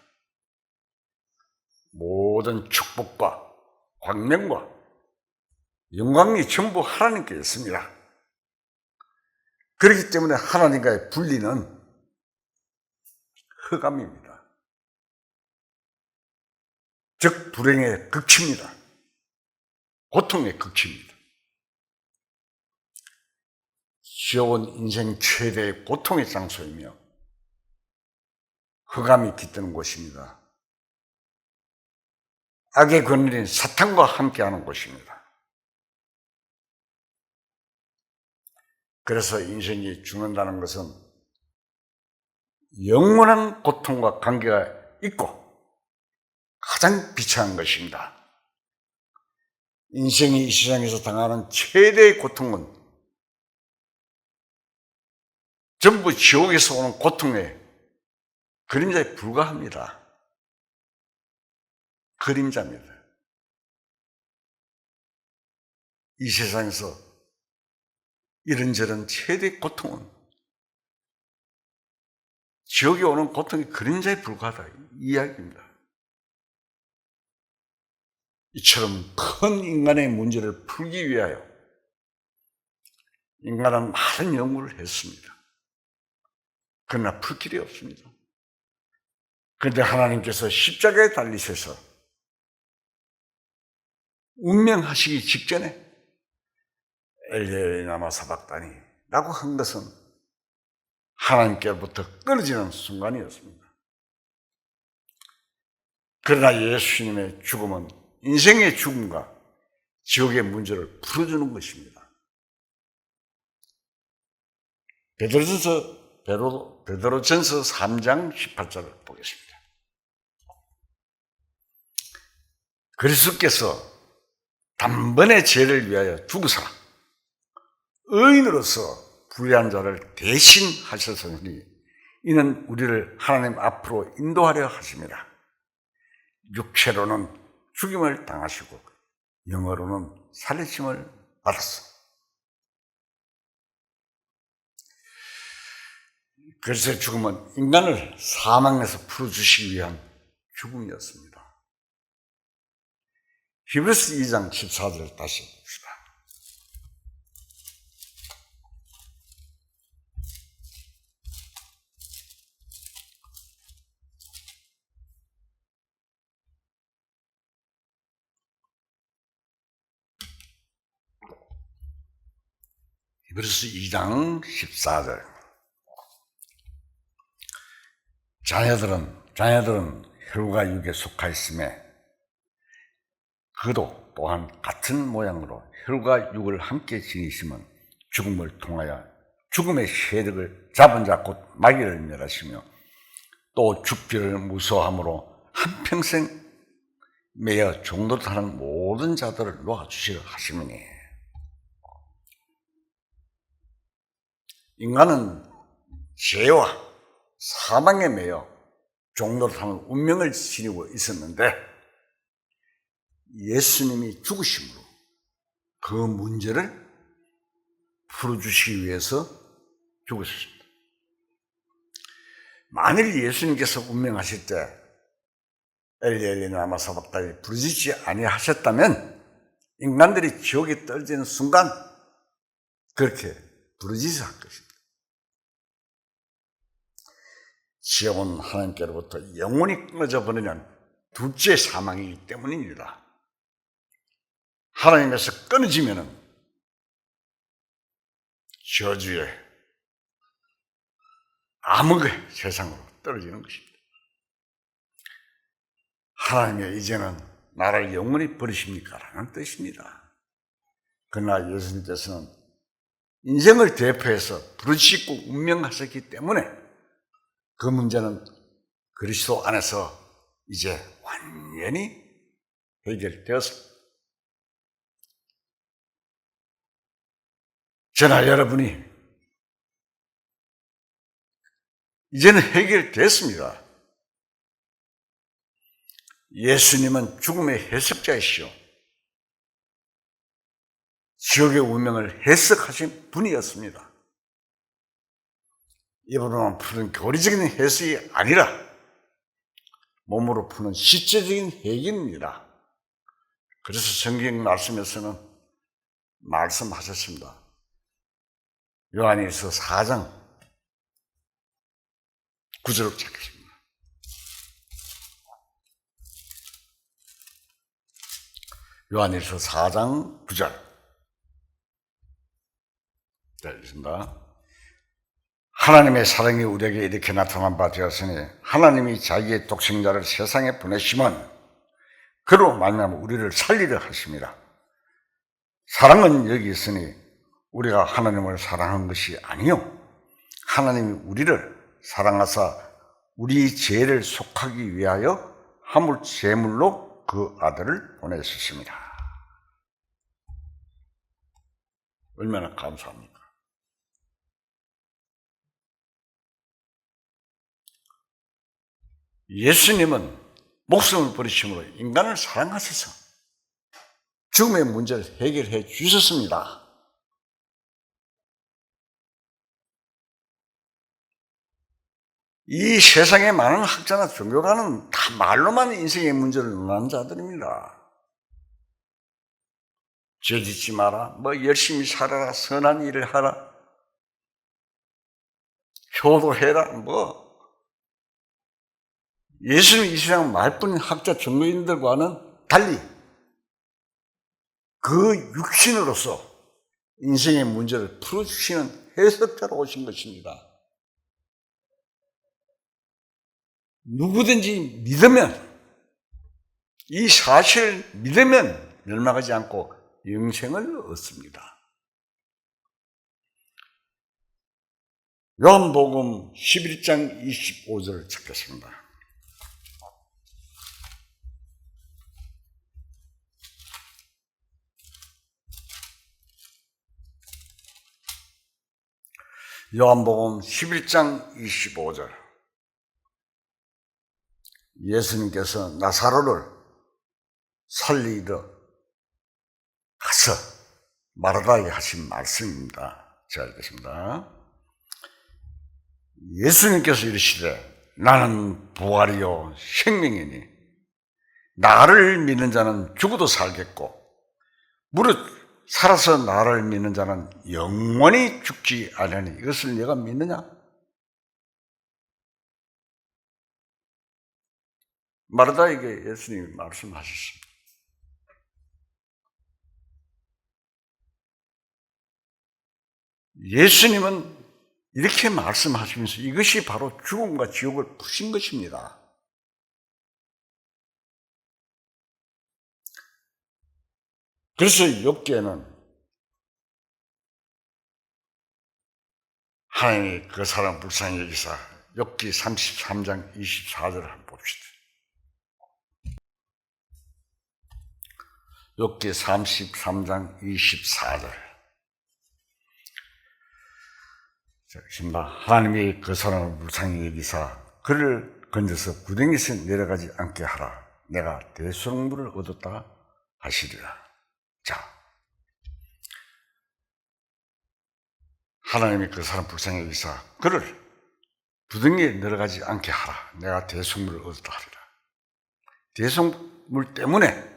모든 축복과 광명과 영광이 전부 하나님께 있습니다. 그렇기 때문에 하나님과의 분리는 흑암입니다. 즉 불행의 극치입니다. 고통의 극치입니다. 지옥은 인생 최대의 고통의 장소이며 흑암이 깃드는 곳입니다. 악의 권리인 사탄과 함께하는 곳입니다. 그래서 인생이 죽는다는 것은 영원한 고통과 관계가 있고 가장 비참한 것입니다. 인생이 이 세상에서 당하는 최대의 고통은 전부 지옥에서 오는 고통의 그림자에 불과합니다. 그림자입니다. 이 세상에서 이런저런 최대의 고통은 지옥에 오는 고통이 그림자에 불과하다 이 이야기입니다. 이처럼 큰 인간의 문제를 풀기 위하여 인간은 많은 연구를 했습니다. 그러나 풀 길이 없습니다. 그런데 하나님께서 십자가에 달리셔서 운명하시기 직전에 엘리엘리 라마 사박다니 라고 한 것은 하나님께로부터 끊어지는 순간이었습니다. 그러나 예수님의 죽음은 인생의 죽음과 지옥의 문제를 풀어주는 것입니다. 베드로전서 3장 18절을 보겠습니다. 그리스도께서 단번에 죄를 위하여 죽으사 의인으로서 불의한 자를 대신하셨으니 이는 우리를 하나님 앞으로 인도하려 하심이라. 육체로는 죽임을 당하시고 영어로는 살리심을 받았어. 그리스도의 죽음은 인간을 사망에서 풀어주시기 위한 죽음이었습니다. 히브리서 2장 14절을 다시 봅시다. 히브리서 2장 14절. 자녀들은 혈과 육에 속하 있음에 그도 또한 같은 모양으로 혈과 육을 함께 지니시면 죽음을 통하여 죽음의 세력을 잡은 자 곧 마귀를 멸하시며 또 죽기를 무서워함으로 한평생 매여 종노릇하는 모든 자들을 놓아주시려 하시느니. 인간은 죄와 사망에 매여 종노릇하는 운명을 지니고 있었는데 예수님이 죽으심으로 그 문제를 풀어주시기 위해서 죽으셨습니다. 만일 예수님께서 운명하실 때 엘리엘리 라마 사박다니 부르짖지 아니하셨다면 인간들이 지옥에 떨어지는 순간 그렇게 부르짖을 것입니다. 지옥은 하나님께로부터 영원히 끊어져 버리는 둘째 사망이기 때문입니다. 하나님에서 끊어지면은 저주의 암흑의 세상으로 떨어지는 것입니다. 하나님이 이제는 나를 영원히 버리십니까? 라는 뜻입니다. 그러나 예수님께서는 인생을 대표해서 부르짖고 운명하셨기 때문에 그 문제는 그리스도 안에서 이제 완전히 해결되었습니다. 저나 여러분이 이제는 해결됐습니다. 예수님은 죽음의 해석자이시오. 지옥의 운명을 해석하신 분이었습니다. 입으로만 푸는 교리적인 해석이 아니라 몸으로 푸는 실제적인 해결입니다. 그래서 성경 말씀에서는 말씀하셨습니다. 요한일서 4장 9절을 찾겠습니다. 요한일서 4장 9절. 자, 읽습니다. 하나님의 사랑이 우리에게 이렇게 나타난 바 되었으니 하나님이 자기의 독생자를 세상에 보내시면 그로 말미암아 우리를 살리려 하십니다. 사랑은 여기 있으니 우리가 하나님을 사랑한 것이 아니요 하나님이 우리를 사랑하사 우리 죄를 속하기 위하여 화물 제물로 그 아들을 보내셨습니다. 얼마나 감사합니까? 예수님은 목숨을 버리심으로 인간을 사랑하셔서 죽음의 문제를 해결해 주셨습니다. 이 세상에 많은 학자나 종교가는 다 말로만 인생의 문제를 논하는 자들입니다. 죄 짓지 마라, 열심히 살아라, 선한 일을 하라, 효도해라, 예수님 이 세상 말뿐인 학자 전도인들과는 달리 그 육신으로서 인생의 문제를 풀어주시는 해석자로 오신 것입니다. 누구든지 믿으면, 이 사실을 믿으면 멸망하지 않고 영생을 얻습니다. 요한복음 11장 25절을 찾겠습니다. 요한복음 11장 25절. 예수님께서 나사로를 살리러 가서 마르다에게 하신 말씀입니다. 자, 읽겠습니다. 예수님께서 이르시되 나는 부활이요 생명이니 나를 믿는 자는 죽어도 살겠고 무릇 살아서 나를 믿는 자는 영원히 죽지 아니하니 이것을 네가 믿느냐? 마르다에게 예수님이 말씀하셨습니다. 예수님은 이렇게 말씀하시면서 이것이 바로 죽음과 지옥을 푸신 것입니다. 그래서 욥기에는 하나님이 그 사람 불쌍히 여기사 욥기 33장 24절을 한번 봅시다. 욥기 33장 24절. 하나님이 그 사람을 불쌍히 여기사 그를 건져서 구덩이에서 내려가지 않게 하라. 내가 대속물을 얻었다 하시리라. 자, 하나님이 그 사람 불쌍히 여기사 그를 구덩이에 내려가지 않게 하라. 내가 대속물을 얻었다 하리라. 대속물 때문에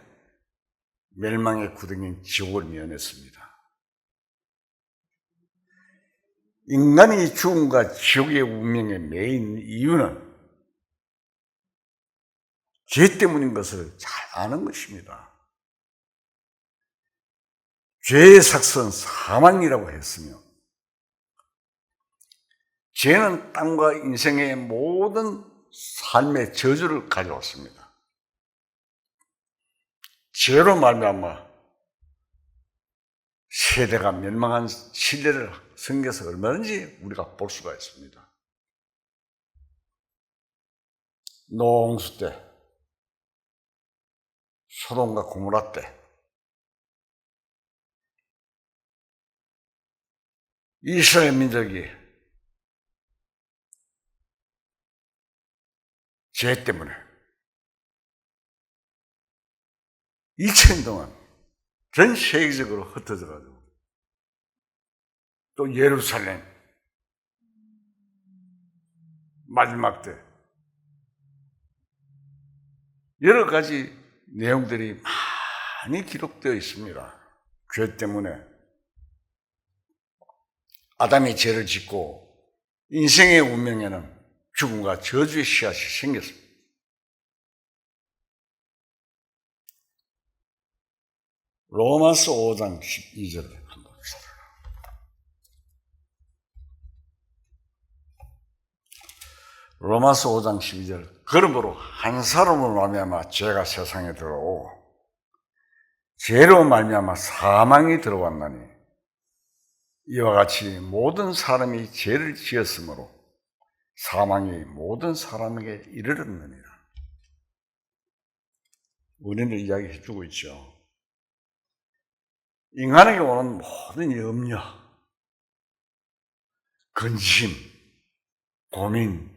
멸망의 구덩이인 지옥을 면했습니다. 인간이 죽음과 지옥의 운명에 매인 이유는 죄 때문인 것을 잘 아는 것입니다. 죄의 삭선 사망이라고 했으며 죄는 땅과 인생의 모든 삶의 저주를 가져왔습니다. 죄로 말미암아 세대가 멸망한 시대를 성경에서 얼마든지 우리가 볼 수가 있습니다. 노홍수 때, 소돔과 고모라 때, 이스라엘 민족이 죄 때문에 2000년 동안 전 세계적으로 흩어져가지고 또 예루살렘 마지막 때 여러 가지 내용들이 많이 기록되어 있습니다. 죄 때문에 아담이 죄를 짓고 인생의 운명에는 죽음과 저주의 씨앗이 생겼습니다. 로마서 5장 12절을 한번 봅시다. 로마서 5장 12절. 그러므로 한 사람으로 말미암아 죄가 세상에 들어오고 죄로 말미암아 사망이 들어왔나니 이와 같이 모든 사람이 죄를 지었으므로 사망이 모든 사람에게 이르렀느니라. 우리는 이야기해 주고 있죠. 인간에게 오는 모든 염려, 근심, 고민,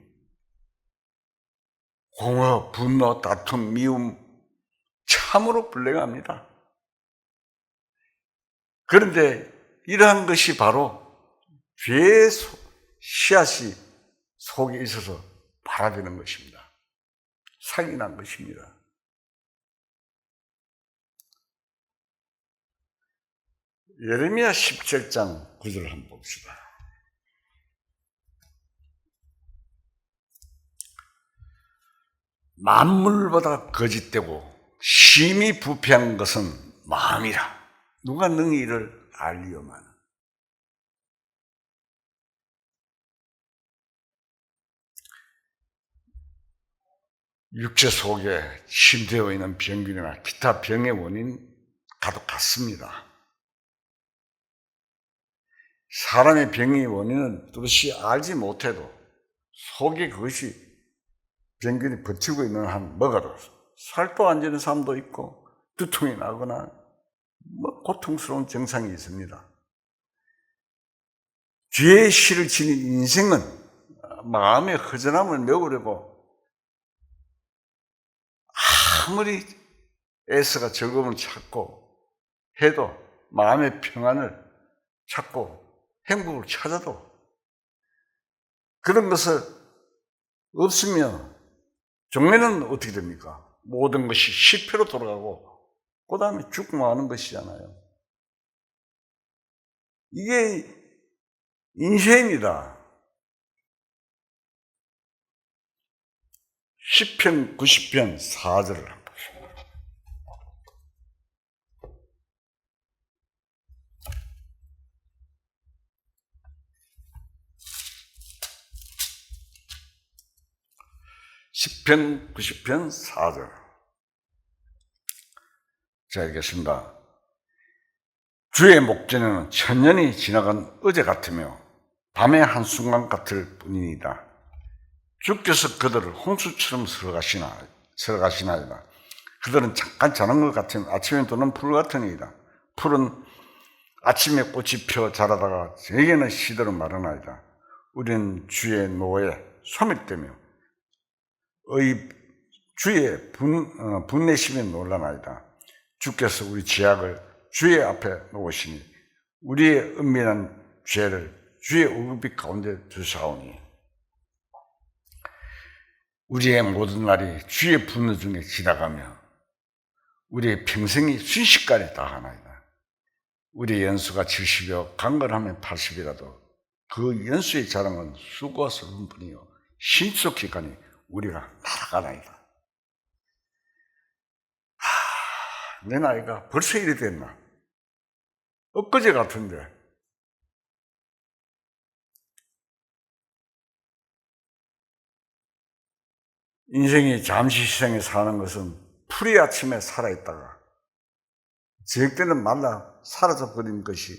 공허, 분노, 다툼, 미움 참으로 불행합니다. 그런데 이러한 것이 바로 죄의 씨앗이 속에 있어서 발아되는 것입니다. 상이 난 것입니다. 예레미야 17장 9절을 한번 봅시다. 만물보다 거짓되고 심히 부패한 것은 마음이라. 누가 능히 이를 알리오마는. 육체 속에 침되어 있는 병균이나 기타 병의 원인과도 같습니다. 사람의 병의 원인은 뚜렷이 알지 못해도 속에 그것이 병균이 버티고 있는 한 먹어도 살도 안 되는 사람도 있고 두통이 나거나 고통스러운 증상이 있습니다. 죄의 실을 지닌 인생은 마음의 허전함을 메우려고 아무리 애써가 즐거움을 찾고 해도 마음의 평안을 찾고 행복을 찾아도 그런 것을 없으면 종래는 어떻게 됩니까? 모든 것이 실패로 돌아가고 그 다음에 죽고 마는 것이잖아요. 이게 인생입니다. 시편 90편 4절을 한번 보십니다. 시편 90편 4절. 자, 읽겠습니다. 주의 목전에는 천년이 지나간 어제 같으며 밤의 한순간 같을 뿐이니이다. 주께서 그들을 홍수처럼 설어가시나이다. 그들은 잠깐 자는 것 같으면 아침에 도는 풀 같으니이다. 풀은 아침에 꽃이 펴 자라다가 저에게는 시들어 마르나이다. 우리는 주의 노에 소멸되며 주의 분내심에 놀라나이다. 주께서 우리 죄악을 주의 앞에 놓으시니 우리의 은밀한 죄를 주의 우급빛 가운데 두사오니 우리의 모든 날이 주의 분노 중에 지나가며 우리의 평생이 순식간에 다하나이다. 우리의 연수가 70여 강건하면 80이라도 그 연수의 자랑은 수고와 슬픔 뿐이요 신속 기간이 우리가 날아가나이다. 내 나이가 벌써 이리 됐나? 엊그제 같은데. 인생이 잠시 시생에 사는 것은 풀이 아침에 살아있다가 저녁 때는 말라 사라져 버린 것이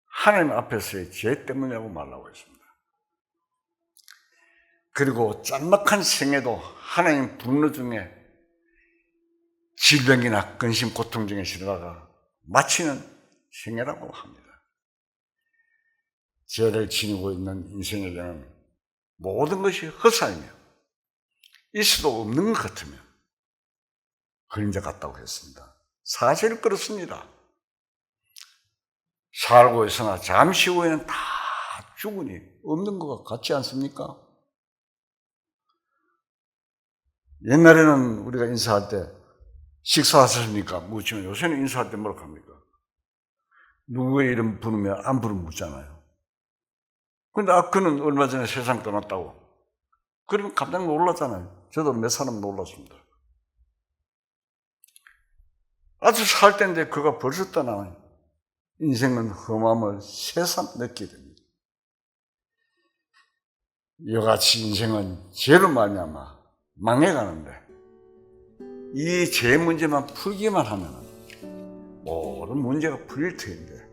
하나님 앞에서의 죄 때문이라고 말하고 있습니다. 그리고 짤막한 생애도 하나님 분노 중에 질병이나 근심 고통 중에 지나다가 마치는 생애라고 합니다. 죄를 지니고 있는 인생에게는 모든 것이 허사이며 있어도 없는 것 같으며 그림자 같다고 했습니다. 사실 그렇습니다. 살고 있으나 잠시 후에는 다 죽으니 없는 것 같지 않습니까? 옛날에는 우리가 인사할 때 식사하셨습니까? 묻지만 요새는 인사할 때 뭐라고 합니까? 누구의 이름 부르면 안 부르면 묻잖아요. 근데 그는 얼마 전에 세상 떠났다고. 그러면 깜짝 놀랐잖아요. 저도 몇 사람 놀랐습니다. 아주 살 때인데 그가 벌써 떠나요. 인생은 험함을 새삼 느끼게 됩니다. 이같이 인생은 죄로 말미암아 망해가는데 이 죄 문제만 풀기만 하면 모든 문제가 풀릴 터인데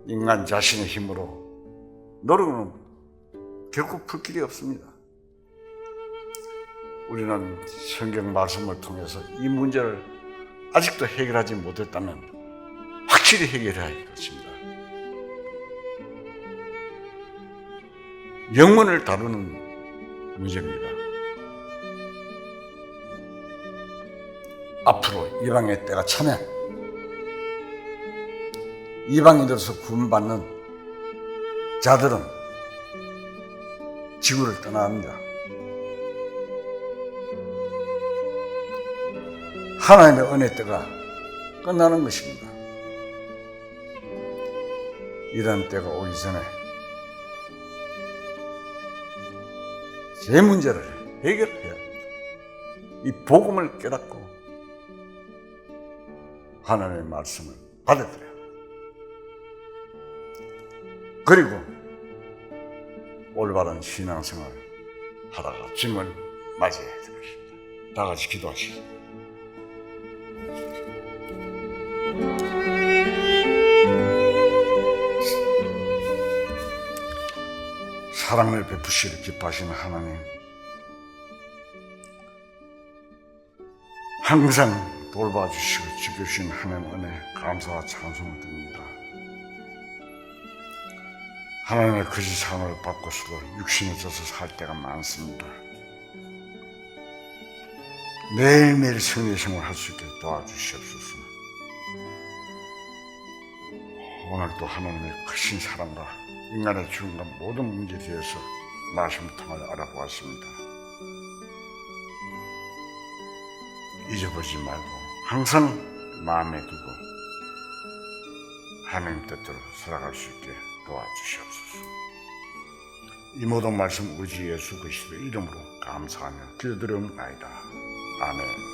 인간 자신의 힘으로 노력은 결국 풀 길이 없습니다. 우리는 성경 말씀을 통해서 이 문제를 아직도 해결하지 못했다면 확실히 해결해야 할 것입니다. 영혼을 다루는 문제입니다. 앞으로 이방의 때가 차면 이방인으로서 구원받는 자들은 지구를 떠납니다. 하나님의 은혜 때가 끝나는 것입니다. 이런 때가 오기 전에 제 문제를 해결해야 합니다. 이 복음을 깨닫고 하나님의 말씀을 받아들여야 합니다. 그리고 올바른 신앙생활을 하다가 주님을 맞이해야 될 것입니다. 다 같이 기도하시죠. 사랑을 베푸시기를 기뻐하시는 하나님, 항상 돌봐주시고 지켜주시는 하나님 은혜 감사와 찬송을 드립니다. 하나님의 거짓 사랑을 받고서도 육신에 져서 살 때가 많습니다. 매일매일 성례의 생활을 할 수 있게 도와주시옵소서. 오늘도 하나님의 크신 사랑과 인간의 죽음과 모든 문제에 대해서 말씀을 통하여 알아보았습니다. 잊어버리지 말고 항상 마음에 두고 하나님 뜻대로 살아갈 수 있게 도와주시옵소서. 이 모든 말씀 우리 주 예수 그리스도의 이름으로 감사하며 기도드리옵나이다. 아멘.